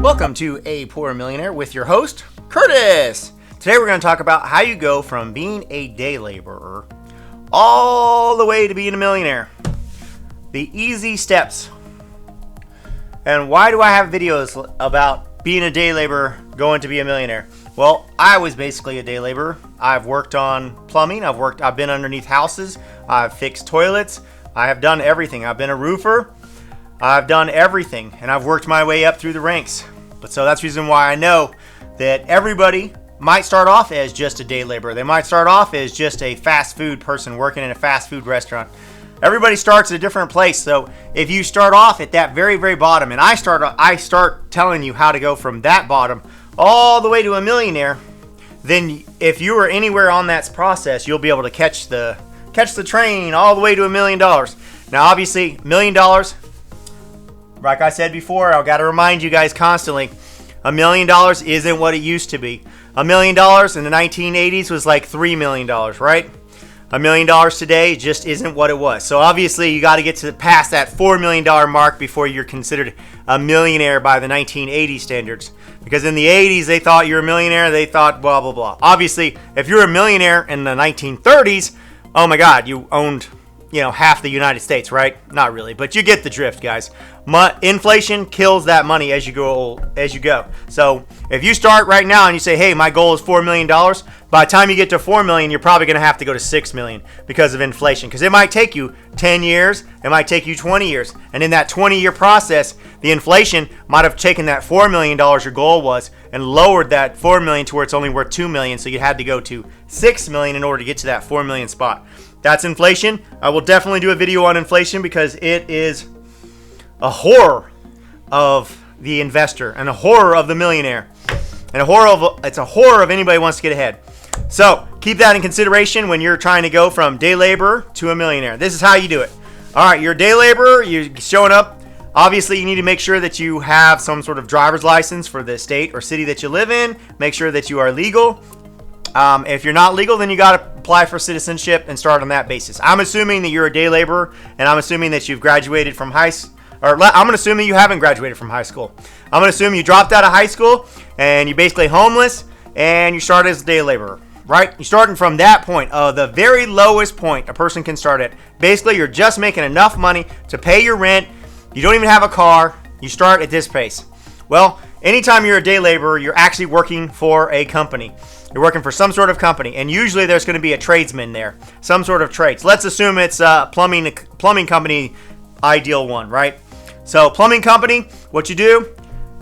Welcome to A Poor Millionaire with your host, Curtis. Today we're going to talk about how you go from being a day laborer all the way to being a millionaire. The easy steps. And why do I have videos about being a day laborer going to be a millionaire? Well, I was basically a day laborer. I've worked on plumbing. I've been underneath houses. I've fixed toilets. I have done everything. I've been a roofer. I've done everything, and I've worked my way up through the ranks. But so that's the reason why I know that everybody might start off as just a day laborer. They might start off as just a fast food person working in a fast food restaurant. Everybody starts at a different place. So if you start off at that very, very bottom, and I start telling you how to go from that bottom all the way to a millionaire, then if you are anywhere on that process, you'll be able to catch the train all the way to $1 million. Now, obviously, $1 million, like I said before, I've got to remind you guys constantly, $1 million isn't what it used to be. $1 million in the 1980s was like $3 million, right? $1 million today just isn't what it was. So obviously you got to get to past that $4 million mark before you're considered a millionaire by the 1980 standards. Because in the 80s they thought you're a millionaire, they thought blah blah blah. Obviously, if you're a millionaire in the 1930s, oh my God, you owned half the United States, right? Not really, but you get the drift, guys. Inflation kills that money as you go. So if you start right now and you say, hey, my goal is $4 million, by the time you get to $4 million, you're probably going to have to go to $6 million because of inflation. Because it might take you 10 years, it might take you 20 years. And in that 20-year process, the inflation might have taken that $4 million your goal was and lowered that $4 million to where it's only worth $2 million. So you had to go to $6 million in order to get to that $4 million spot. That's inflation. I will definitely do a video on inflation because it is a horror of the investor and a horror of the millionaire and it's a horror of anybody who wants to get ahead. So keep that in consideration when you're trying to go from day laborer to a millionaire. This is how you do it. All right, you're a day laborer, you're showing up. Obviously, you need to make sure that you have some sort of driver's license for the state or city that you live in. Make sure that you are legal. If you're not legal, then you got to apply for citizenship and start on that basis. I'm assuming that you're a day laborer, and I'm assuming that you've graduated from I'm going to assume that you haven't graduated from high school. I'm going to assume you dropped out of high school, and you're basically homeless, and you started as a day laborer, right? You're starting from that point, the very lowest point a person can start at. Basically, you're just making enough money to pay your rent. You don't even have a car. You start at this pace. Well, anytime you're a day laborer, you're actually working for a company. You're working for some sort of company, and usually there's going to be a tradesman there, some sort of trades. Let's assume it's a plumbing company, ideal one, right? So plumbing company, what you do,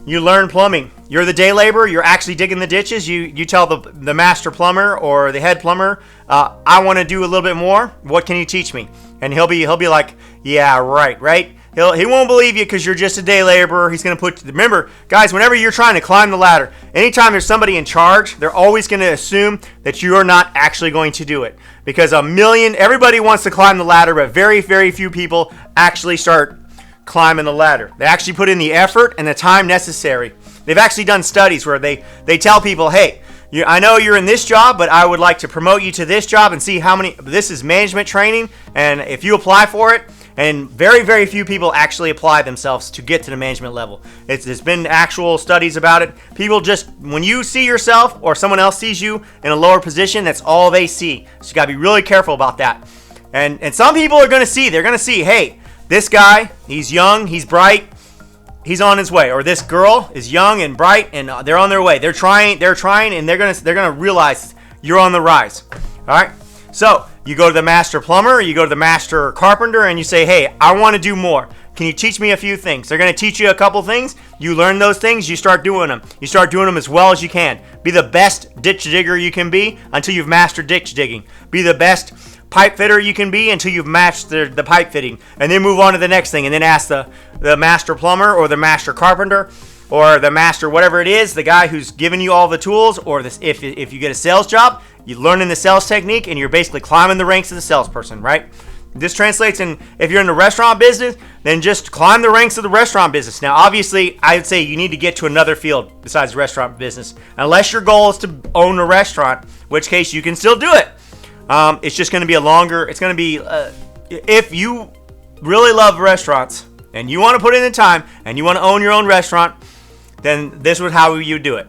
you learn plumbing. You're the day laborer. You're actually digging the ditches. You tell the master plumber or the head plumber, I want to do a little bit more. What can you teach me? And he'll be like, yeah, right. He won't believe you because you're just a day laborer. He's going to remember, guys, whenever you're trying to climb the ladder, anytime there's somebody in charge, they're always going to assume that you're not actually going to do it. Because everybody wants to climb the ladder, but very, very few people actually start climbing the ladder. They actually put in the effort and the time necessary. They've actually done studies where they tell people, hey, I know you're in this job, but I would like to promote you to this job and see this is management training, and if you apply for it, and very, very few people actually apply themselves to get to the management level. There's been actual studies about it. People just, when you see yourself or someone else sees you in a lower position, that's all they see. So you gotta be really careful about that. And some people are gonna see, hey, this guy, he's young, he's bright, he's on his way. Or this girl is young and bright and they're on their way. They're trying, and they're gonna realize you're on the rise. All right? So you go to the master plumber, you go to the master carpenter, and you say, hey, I want to do more. Can you teach me a few things? They're going to teach you a couple things. You learn those things, you start doing them. You start doing them as well as you can. Be the best ditch digger you can be until you've mastered ditch digging. Be the best pipe fitter you can be until you've mastered the pipe fitting. And then move on to the next thing. And then ask the master plumber or the master carpenter or the master whatever it is, the guy who's giving you all the tools, or if you get a sales job, you're learning the sales technique and you're basically climbing the ranks of the salesperson, right? This translates in, if you're in the restaurant business, then just climb the ranks of the restaurant business. Now, obviously, I would say you need to get to another field besides the restaurant business. Unless your goal is to own a restaurant, in which case you can still do it. It's just going to be if you really love restaurants and you want to put in the time and you want to own your own restaurant, then this is how you do it.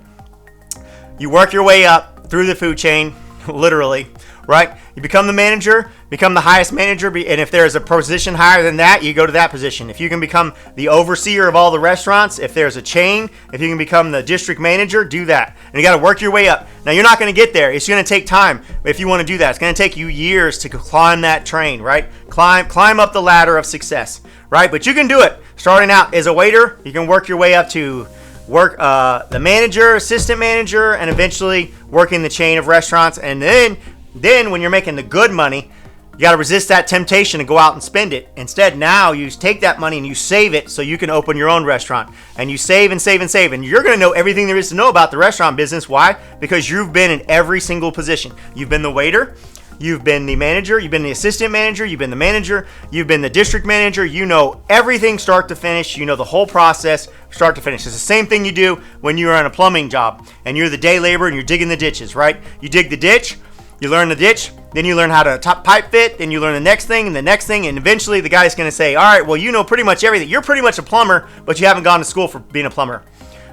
You work your way up through the food chain, literally, right? You become the manager, become the highest manager, and if there's a position higher than that, you go to that position. If you can become the overseer of all the restaurants, if there's a chain, if you can become the district manager, do that. And you got to work your way up. Now, you're not going to get there. It's going to take time if you want to do that. It's going to take you years to climb that train, right? Climb up the ladder of success, right? But you can do it. Starting out as a waiter, you can work your way up to the manager, assistant manager, and eventually working the chain of restaurants. And then when you're making the good money, you got to resist that temptation to go out and spend it. Instead, now you take that money and you save it so you can open your own restaurant. And you save and save and save. And you're going to know everything there is to know about the restaurant business. Why? Because you've been in every single position. You've been the waiter. You've been the manager, you've been the assistant manager, you've been the manager, you've been the district manager. You know everything start to finish. You know the whole process start to finish. It's the same thing you do when you're on a plumbing job and you're the day laborer and you're digging the ditches, right? You dig the ditch, you learn the ditch, then you learn how to pipe fit, then you learn the next thing and the next thing, and eventually the guy's going to say, all right, well, you know pretty much everything. You're pretty much a plumber, but you haven't gone to school for being a plumber.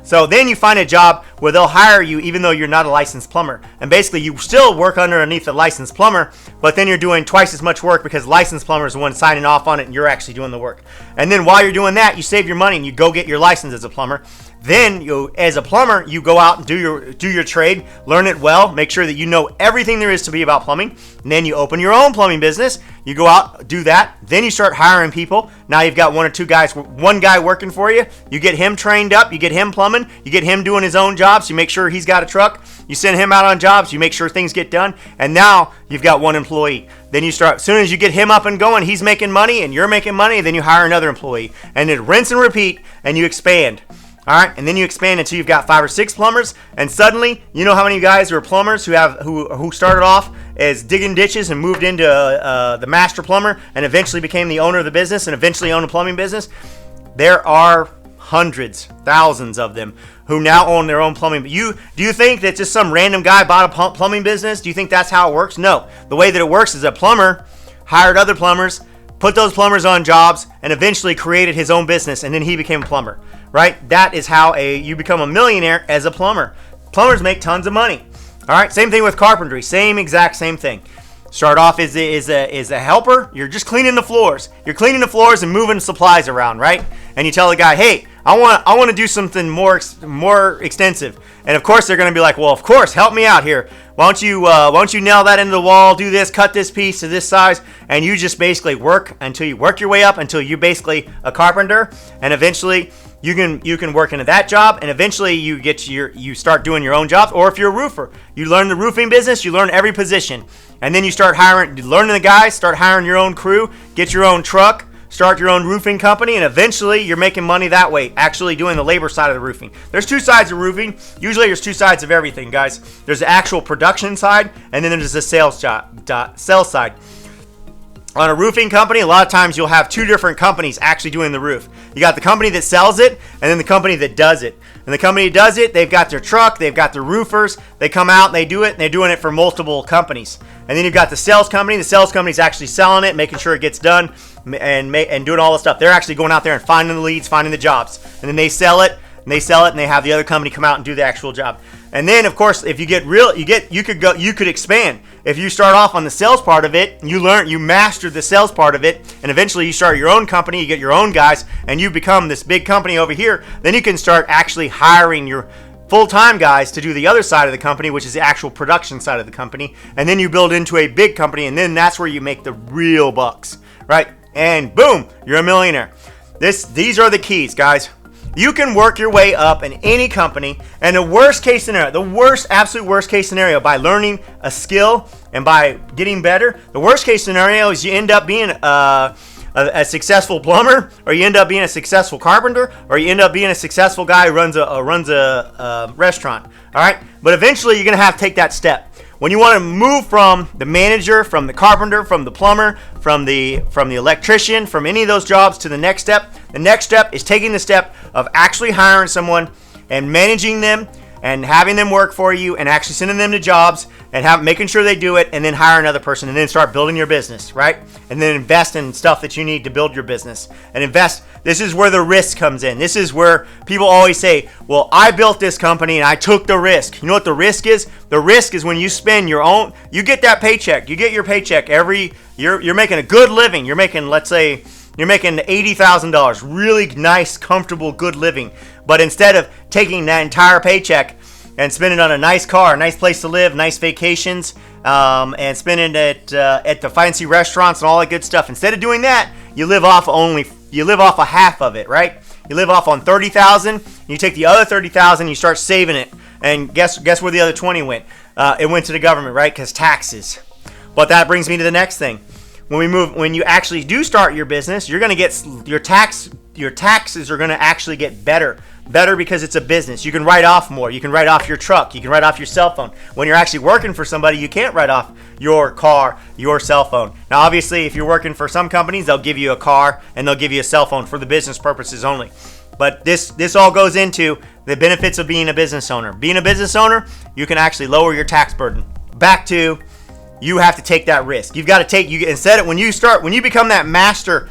So then you find a job where they'll hire you even though you're not a licensed plumber. And basically you still work underneath a licensed plumber, but then you're doing twice as much work because licensed plumber is the one signing off on it and you're actually doing the work. And then while you're doing that, you save your money and you go get your license as a plumber. Then you, as a plumber, you go out and do your trade, learn it well, make sure that you know everything there is to be about plumbing. And then you open your own plumbing business. You go out, do that. Then you start hiring people. Now you've got one guy working for you. You get him trained up. You get him plumbing. You get him doing his own jobs. You make sure he's got a truck. You send him out on jobs. You make sure things get done. And now you've got one employee. Then you start, as soon as you get him up and going, he's making money and you're making money. Then you hire another employee. And then rinse and repeat and you expand. All right, and then you expand until you've got 5 or 6 plumbers, and suddenly, you know how many guys who are plumbers who started off as digging ditches and moved into the master plumber and eventually became the owner of the business and eventually own a plumbing business? There are hundreds, thousands of them who now own their own plumbing. Do you think that just some random guy bought a plumbing business? Do you think that's how it works? No. The way that it works is a plumber hired other plumbers, put those plumbers on jobs, and eventually created his own business, and then he became a plumber, right? That is how you become a millionaire as a plumber. Plumbers make tons of money. All right, same thing with carpentry, same thing. Start off as a helper. You're just cleaning the floors. You're cleaning the floors and moving supplies around, right? And you tell the guy, hey, I want to do something more extensive. And of course they're going to be like, well, of course, help me out here. Why don't you nail that into the wall, do this, cut this piece to this size, and you just basically work until you work your way up until you're basically a carpenter, and eventually you can work into that job, and eventually you start doing your own jobs. Or if you're a roofer, you learn the roofing business, you learn every position, and then you start learning the guys, start hiring your own crew, get your own truck, start your own roofing company, and eventually you're making money that way, actually doing the labor side of the roofing. There's 2 sides of roofing. Usually there's 2 sides of everything, guys. There's the actual production side, and then there's the sales side. On a roofing company, a lot of times you'll have 2 different companies actually doing the roof. You got the company that sells it, and then the company that does it. And the company that does it, they've got their truck, they've got their roofers, they come out and they do it, and they're doing it for multiple companies. And then you've got the sales company. The sales company's actually selling it, making sure it gets done, and doing all the stuff. They're actually going out there and finding the leads, finding the jobs. And then they sell it, and they have the other company come out and do the actual job. And then, of course, if you get you could expand. If you start off on the sales part of it, you master the sales part of it, and eventually you start your own company, you get your own guys, and you become this big company over here, then you can start actually hiring your full-time guys to do the other side of the company, which is the actual production side of the company, and then you build into a big company, and then that's where you make the real bucks, right? And boom, you're a millionaire. These are the keys, guys. You can work your way up in any company, and the absolute worst case scenario, by learning a skill and by getting better, the worst case scenario is you end up being a successful plumber, or you end up being a successful carpenter, or you end up being a successful guy who runs a restaurant. All right, but eventually you're gonna have to take that step. When you want to move from the manager, from the carpenter, from the plumber, from the electrician, from any of those jobs to the next step is taking the step of actually hiring someone and managing them and having them work for you and actually sending them to jobs and making sure they do it, and then hire another person and then start building your business, right? And then invest in stuff that you need to build your business and invest. This is where the risk comes in. This is where people always say, well, I built this company and I took the risk. You know what the risk is? The risk is when you spend your own, you get that paycheck. You get your paycheck you're making a good living. You're making, let's say, you're making $80,000, really nice, comfortable, good living. But instead of taking that entire paycheck and spending it on a nice car, a nice place to live, nice vacations, and spending it at the fancy restaurants and all that good stuff, instead of doing that, you live off a half of it, right? You live off on $30,000. You take the other $30,000, you start saving it, and guess where the other 20 went? It went to the government, right? Because taxes. But that brings me to the next thing. When you actually do start your business, you're going to get your taxes are going to actually get better because it's a business. You can write off more. You can write off your truck. You can write off your cell phone. When you're actually working for somebody, you can't write off your car, your cell phone. Now, obviously, if you're working for some companies, they'll give you a car and they'll give you a cell phone for the business purposes only. But this all goes into the benefits of being a business owner. Being a business owner, you can actually lower your tax burden. Back to, you have to take that risk. You've got to take, when you become that master,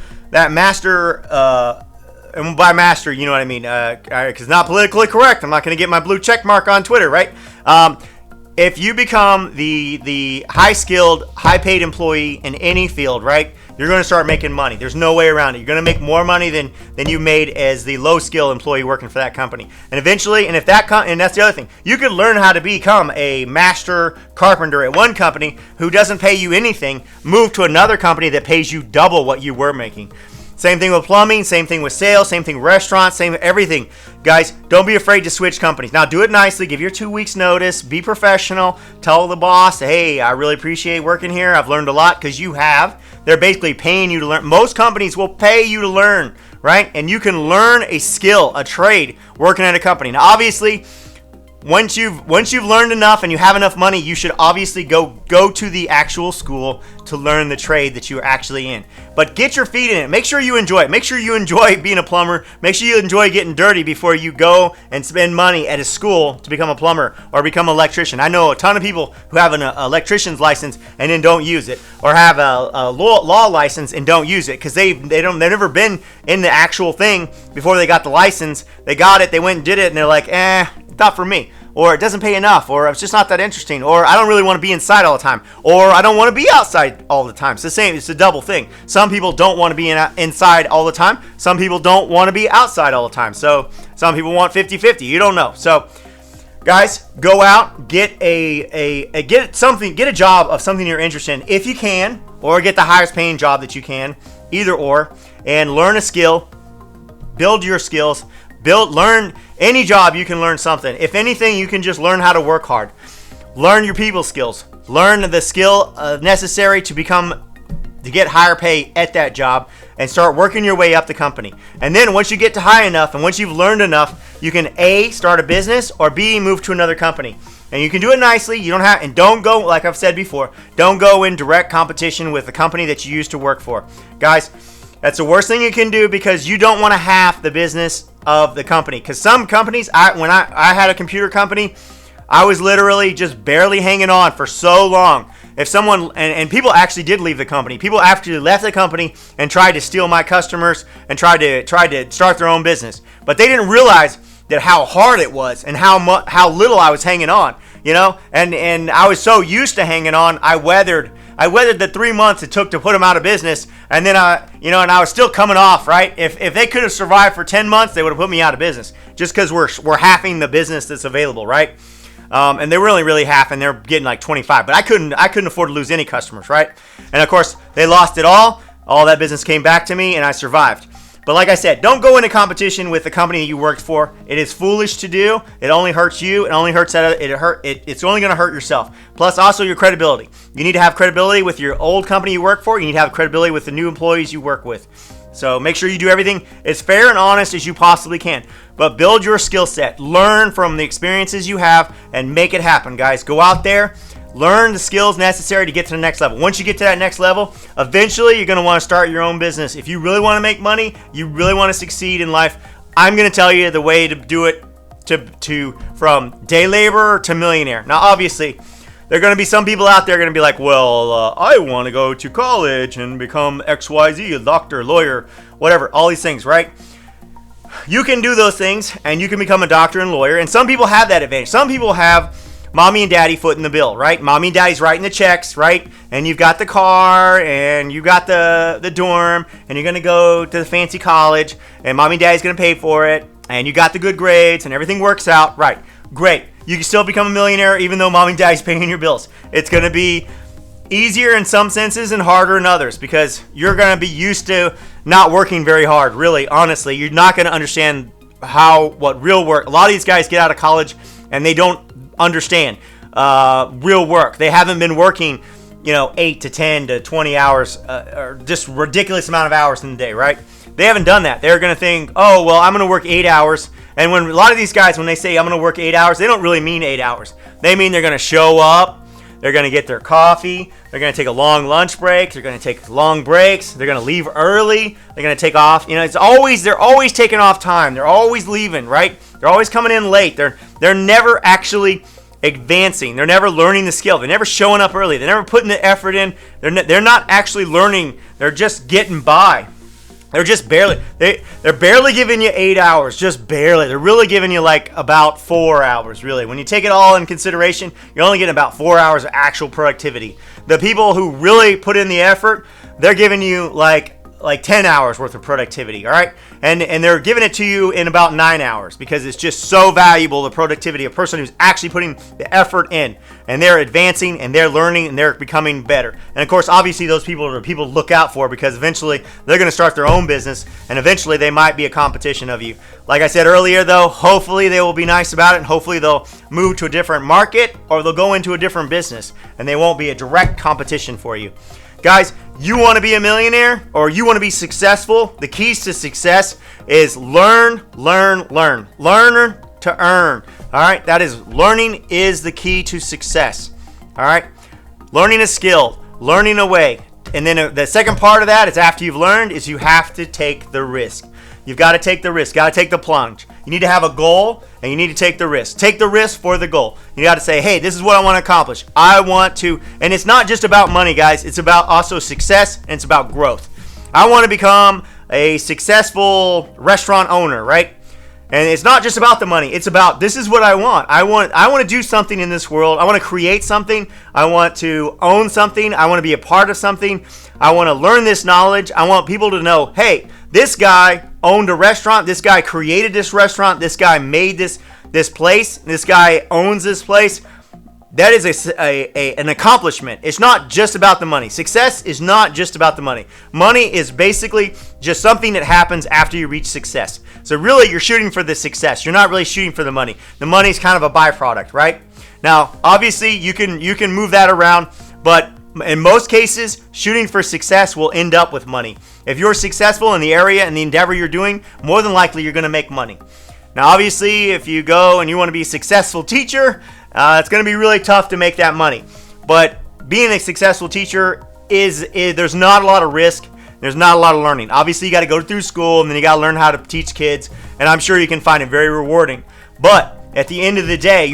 and by master, you know what I mean, because it's not politically correct. I'm not going to get my blue check mark on Twitter, right? If you become the high-skilled, high-paid employee in any field, right, you're going to start making money. There's no way around it. You're going to make more money than you made as the low-skill employee working for that company. And eventually, and that's the other thing, you could learn how to become a master carpenter at one company who doesn't pay you anything, move to another company that pays you double what you were making. Same thing with plumbing, same thing with sales, same thing with restaurants, same everything. Guys, don't be afraid to switch companies. Now, do it nicely. Give your 2 weeks notice. Be professional. Tell the boss, hey, I really appreciate working here. I've learned a lot, because you have. They're basically paying you to learn. Most companies will pay you to learn, right? And you can learn a skill, a trade, working at a company. Now, obviously, once you've learned enough and you have enough money, you should obviously go to the actual school to learn the trade that you're actually in. But get your feet in it. Make sure you enjoy it. Make sure you enjoy being a plumber. Make sure you enjoy getting dirty before you go and spend money at a school to become a plumber or become an electrician. I know a ton of people who have an electrician's license and then don't use it, or have a law license and don't use it because they've never been in the actual thing before they got the license. They got it, they went and did it, and they're like, not for me, or it doesn't pay enough, or it's just not that interesting, or I don't really want to be inside all the time, or I don't want to be outside all the time. It's the same. It's a double thing. Some people don't want to be inside all the time. Some people don't want to be outside all the time. So some people want 50-50. You don't know. So guys, go out, get a job of something you're interested in if you can, or get the highest paying job that you can, either or, and learn a skill, build your skills. Learn any job. You can learn something. If anything, you can just learn how to work hard. Learn your people skills. Learn the skill necessary to get higher pay at that job, and start working your way up the company. And then once you get to high enough, and once you've learned enough, you can A, start a business, or B, move to another company. And you can do it nicely. You don't go, like I've said before, don't go in direct competition with the company that you used to work for. Guys, that's the worst thing you can do, because you don't want to half the business of the company. Because some companies, when I had a computer company, I was literally just barely hanging on for so long. If someone, and people actually did leave the company. People actually left the company and tried to steal my customers and tried to start their own business. But they didn't realize that how hard it was and how little I was hanging on, and I was so used to hanging on. I weathered the 3 months it took to put them out of business, and then and I was still coming off, right? If they could have survived for 10 months, they would have put me out of business, just because we're halving the business that's available, right? And they're really half, and they're getting like 25, but I couldn't afford to lose any customers, right? And of course, they lost it all. All that business came back to me, and I survived. But like I said, don't go into competition with the company that you worked for. It is foolish to do. It only hurts you. It only hurts it's only going to hurt yourself. Plus, also your credibility. You need to have credibility with your old company you work for. You need to have credibility with the new employees you work with. So make sure you do everything as fair and honest as you possibly can. But build your skill set. Learn from the experiences you have and make it happen, guys. Go out there. Learn the skills necessary to get to the next level. Once you get to that next level, eventually you're going to want to start your own business. If you really want to make money, you really want to succeed in life, I'm going to tell you the way to do it from day laborer to millionaire. Now, obviously, there are going to be some people out there going to be like, well, I want to go to college and become XYZ, a doctor, lawyer, whatever, all these things, right? You can do those things, and you can become a doctor and lawyer, and some people have that advantage. Some people have mommy and daddy footing the bill, right? Mommy and daddy's writing the checks, right? And you've got the car, and you've got the dorm, and you're going to go to the fancy college, and mommy and daddy's going to pay for it, and you got the good grades, and everything works out, right? Great. You can still become a millionaire even though mom and daddy's paying your bills. It's going to be easier in some senses and harder in others because you're going to be used to not working very hard, really, honestly. You're not going to understand what real work. A lot of these guys get out of college and they don't understand real work. They haven't been working, 8 to 10 to 20 hours or just ridiculous amount of hours in the day, right? They haven't done that. They're going to think, oh, well, I'm going to work 8 hours. And when a lot of these guys, when they say I'm going to work 8 hours, they don't really mean 8 hours. They mean they're going to show up. They're going to get their coffee. They're going to take a long lunch break. They're going to take long breaks. They're going to leave early. They're going to take off. They're always taking off time. They're always leaving, right? They're always coming in late. They're never actually advancing. They're never learning the skill. They're never showing up early. They're never putting the effort in. They're not actually learning. They're just getting by. They're just barely, they're barely giving you 8 hours, just barely. They're really giving you like about 4 hours, really. When you take it all in consideration, you're only getting about 4 hours of actual productivity. The people who really put in the effort, they're giving you like 10 hours worth of productivity, all right? And they're giving it to you in about 9 hours because it's just so valuable, the productivity of a person who's actually putting the effort in. And they're advancing, and they're learning, and they're becoming better. And of course, obviously, those people are people to look out for because eventually they're going to start their own business, and eventually they might be a competition of you. Like I said earlier, though, hopefully they will be nice about it, and hopefully they'll move to a different market or they'll go into a different business, and they won't be a direct competition for you. Guys, you want to be a millionaire or you want to be successful? The keys to success is learn. Learn to earn. All right, that is learning is the key to success. All right, learning a skill, learning a way. And then the second part of that is after you've learned is you have to take the risk. You've got to take the risk, got to take the plunge. You need to have a goal and you need to take the risk. Take the risk for the goal. You got to say, hey, this is what I want to accomplish. I want to, and it's not just about money, guys. It's about also success and it's about growth. I want to become a successful restaurant owner, right? And it's not just about the money. It's about this is what I want. I want to do something in this world. I want to create something. I want to own something. I want to be a part of something. I want to learn this knowledge. I want people to know, hey, this guy owned a restaurant. This guy created this restaurant. This guy made this place. This guy owns this place. That is an accomplishment. It's not just about the money. Success is not just about the money. Money is basically just something that happens after you reach success. So really, you're shooting for the success. You're not really shooting for the money. The money is kind of a byproduct, right? Now, obviously, you can move that around, but in most cases, shooting for success will end up with money. If you're successful in the area and the endeavor you're doing, more than likely you're going to make money. Now, obviously, if you go and you want to be a successful teacher, it's going to be really tough to make that money. But being a successful teacher is there's not a lot of risk. There's not a lot of learning. Obviously, you got to go through school and then you got to learn how to teach kids. And I'm sure you can find it very rewarding. But at the end of the day,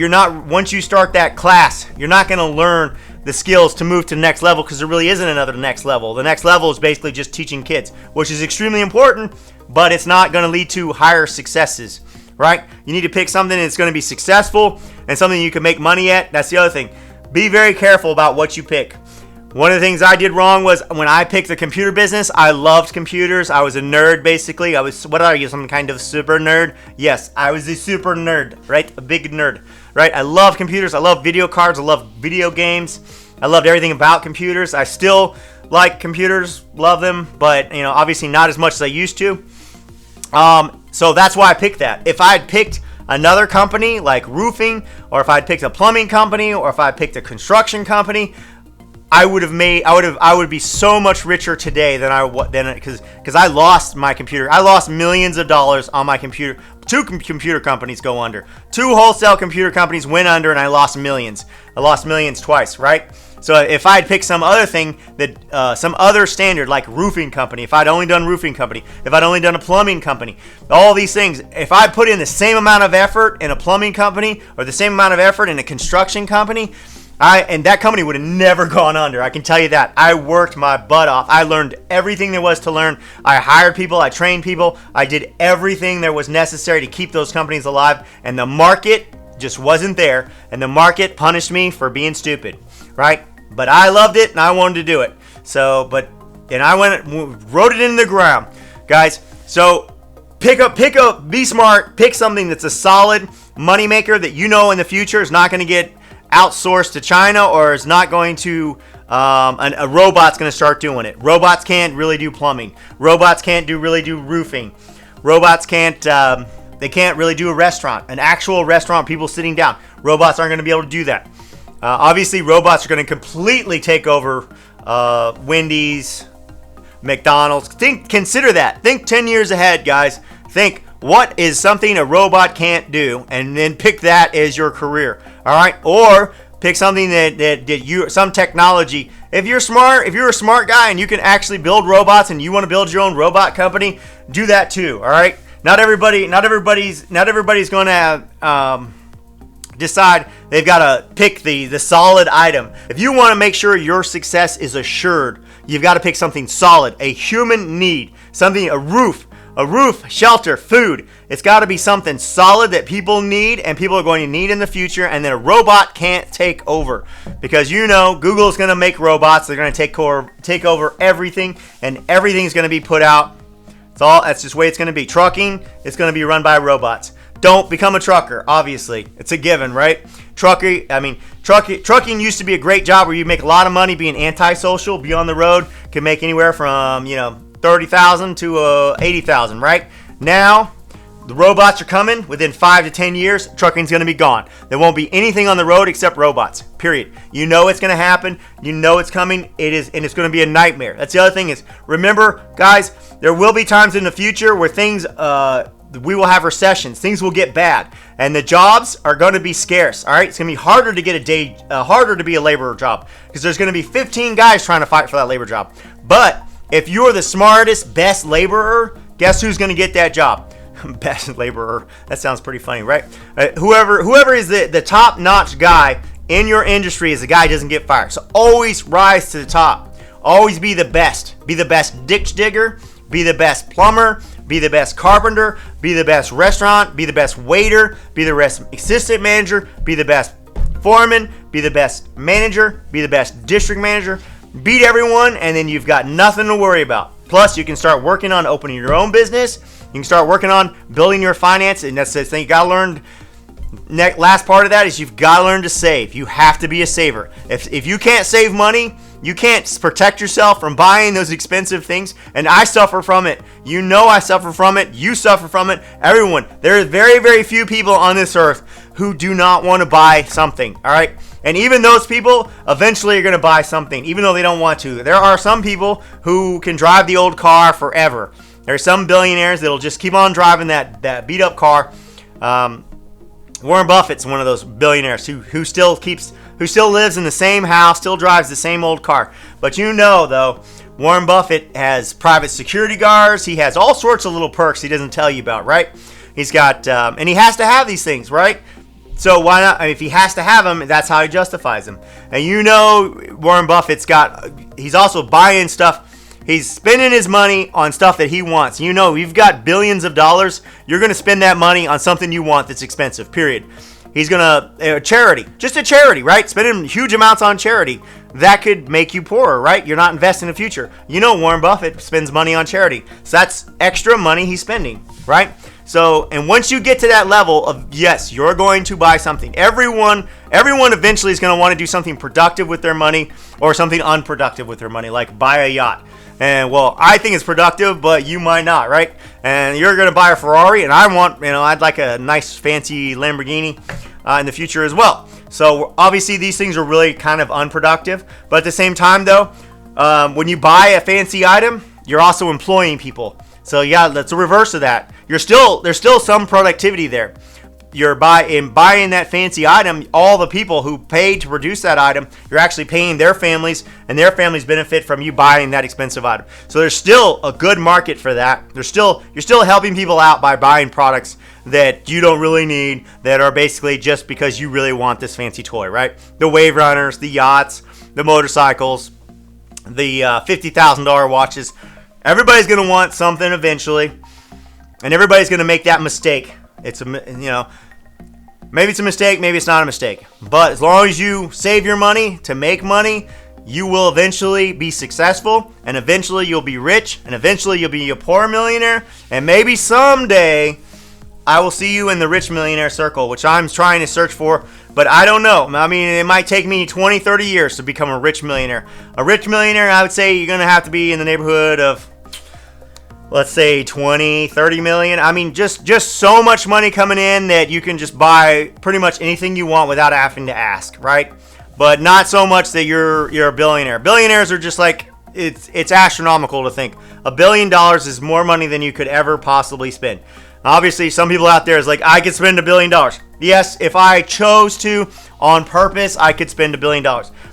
once you start that class, you're not going to learn the skills to move to the next level because there really isn't another next level. The next level is basically just teaching kids, which is extremely important, but it's not going to lead to higher successes, right? You need to pick something that's going to be successful and something you can make money at. That's the other thing. Be very careful about what you pick. One of the things I did wrong was when I picked the computer business, I loved computers. I was a nerd, basically. What are you, some kind of super nerd? Yes, I was a super nerd, right? A big nerd, right? I love computers. I love video cards. I love video games. I loved everything about computers. I still like computers, love them, but obviously not as much as I used to. So that's why I picked that. If I had picked another company like roofing, or if I had picked a plumbing company, or if I had picked a construction company, I would be so much richer today because I lost my computer. I lost millions of dollars on my computer. 2 computer companies go under. 2 wholesale computer companies went under, and I lost millions. I lost millions twice, right? So if I'd picked some other thing some other standard like roofing company, if I'd only done roofing company, if I'd only done a plumbing company, all these things, if I put in the same amount of effort in a plumbing company or the same amount of effort in a construction company, and that company would have never gone under. I can tell you that. I worked my butt off. I learned everything there was to learn. I hired people. I trained people. I did everything that was necessary to keep those companies alive. And the market just wasn't there. And the market punished me for being stupid, right? But I loved it and I wanted to do it. And I wrote it in the ground, guys. So be smart. Pick something that's a solid moneymaker that you know in the future is not going to get outsourced to China, or is not going to a robot's going to start doing it. Robots can't really do plumbing. Robots can't really do roofing. Robots can't really do a restaurant, an actual restaurant, people sitting down. Robots aren't going to be able to do that. Obviously, robots are going to completely take over Wendy's, McDonald's. Consider that. Think 10 years ahead, guys. Think, what is something a robot can't do, and then pick that as your career. All right, or pick something some technology. If you're a smart guy and you can actually build robots and you want to build your own robot company, do that too. All right, not everybody's going to decide they've got to pick the solid item. If you want to make sure your success is assured, you've got to pick something solid, a human need, a roof, shelter, food. It's got to be something solid that people need and people are going to need in the future, and then a robot can't take over. Because Google's going to make robots. They're going to take over everything, and everything's going to be put out. That's just the way it's going to be. Trucking, it's going to be run by robots. Don't become a trucker, obviously. It's a given, right? Trucking used to be a great job where you make a lot of money being antisocial, be on the road, can make anywhere from, $30,000 to $80,000, right? Now, the robots are coming. Within 5 to 10 years, trucking's going to be gone. There won't be anything on the road except robots, period. You know it's going to happen. You know it's coming. It is, and it's going to be a nightmare. That's the other thing is, remember, guys, there will be times in the future where we will have recessions. Things will get bad, and the jobs are going to be scarce. All right, it's going to be harder to get harder to be a laborer job because there's going to be 15 guys trying to fight for that labor job. But if you're the smartest, best laborer, guess who's going to get that job? Best laborer. That sounds pretty funny, right? Whoever is the top-notch guy in your industry is the guy who doesn't get fired. So always rise to the top. Always be the best. Be the best ditch digger. Be the best plumber. Be the best carpenter. Be the best restaurant. Be the best waiter. Be the best assistant manager. Be the best foreman. Be the best manager. Be the best district manager. Beat everyone, and then you've got nothing to worry about. Plus, you can start working on opening your own business. You can start working on building your finance, and that's the thing you got to learn. Last part of that is you've got to learn to save. You have to be a saver. If you can't save money, you can't protect yourself from buying those expensive things, and I suffer from it. I suffer from it. You suffer from it. Everyone. There are very, very few people on this earth who do not want to buy something, all right? And even those people eventually are going to buy something, even though they don't want to. There are some people who can drive the old car forever. There are some billionaires that'll just keep on driving that beat-up car. Warren Buffett's one of those billionaires who still lives in the same house, still drives the same old car. But though, Warren Buffett has private security guards. He has all sorts of little perks he doesn't tell you about, right? He's got, and he has to have these things, right? So why not? I mean, if he has to have them, that's how he justifies them. And Warren Buffett's he's also buying stuff. He's spending his money on stuff that he wants. You've got billions of dollars. You're going to spend that money on something you want that's expensive, period. He's going to, charity, just a charity, right? Spending huge amounts on charity. That could make you poorer, right? You're not investing in the future. Warren Buffett spends money on charity. So that's extra money he's spending, right? So, and once you get to that level of, yes, you're going to buy something. Everyone eventually is going to want to do something productive with their money or something unproductive with their money, like buy a yacht. And, well, I think it's productive, but you might not, right? And you're going to buy a Ferrari, and I'd like a nice fancy Lamborghini in the future as well. So obviously these things are really kind of unproductive. But at the same time though, when you buy a fancy item, you're also employing people. So yeah, that's the reverse of that. There's still some productivity there. You're buying that fancy item, all the people who paid to produce that item, you're actually paying their families, and their families benefit from you buying that expensive item. So there's still a good market for that. You're still helping people out by buying products that you don't really need, that are basically just because you really want this fancy toy, right? The wave runners, the yachts, the motorcycles, the $50,000 watches. Everybody's going to want something eventually, and everybody's going to make that mistake. It's maybe it's a mistake, maybe it's not a mistake. But as long as you save your money to make money, you will eventually be successful, and eventually you'll be rich, and eventually you'll be a poor millionaire, and maybe someday I will see you in the rich millionaire circle, which I'm trying to search for, but I don't know. I mean, it might take me 20, 30 years to become a rich millionaire. A rich millionaire, I would say you're going to have to be in the neighborhood of, let's say 20, 30 million. I mean, just so much money coming in that you can just buy pretty much anything you want without having to ask, right? But not so much that you're a billionaire. Billionaires are just like, it's astronomical to think $1 billion is more money than you could ever possibly spend. Obviously, some people out there is like, I could spend $1 billion. Yes, if I chose to on purpose, I could spend $1 billion.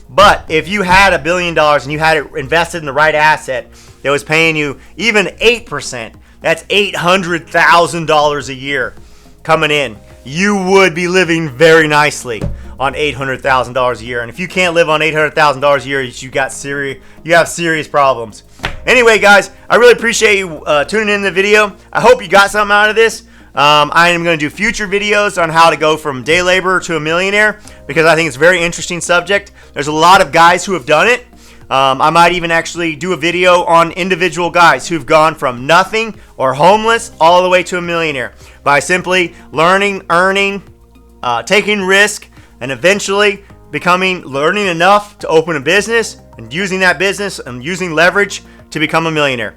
But if you had $1 billion and you had it invested in the right asset that was paying you even 8%, that's $800,000 a year coming in. You would be living very nicely on $800,000 a year. And if you can't live on $800,000 a year, you have serious problems. Anyway, guys, I really appreciate you tuning in the video. I hope you got something out of this. I am going to do future videos on how to go from day laborer to a millionaire, because I think it's a very interesting subject. There's a lot of guys who have done it. I might even actually do a video on individual guys who've gone from nothing or homeless all the way to a millionaire by simply learning, earning, taking risk, and eventually learning enough to open a business and using that business and using leverage to become a millionaire.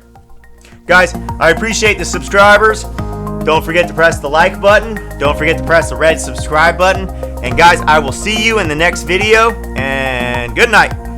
Guys, I appreciate the subscribers. Don't forget to press the like button. Don't forget to press the red subscribe button. And guys, I will see you in the next video, and good night.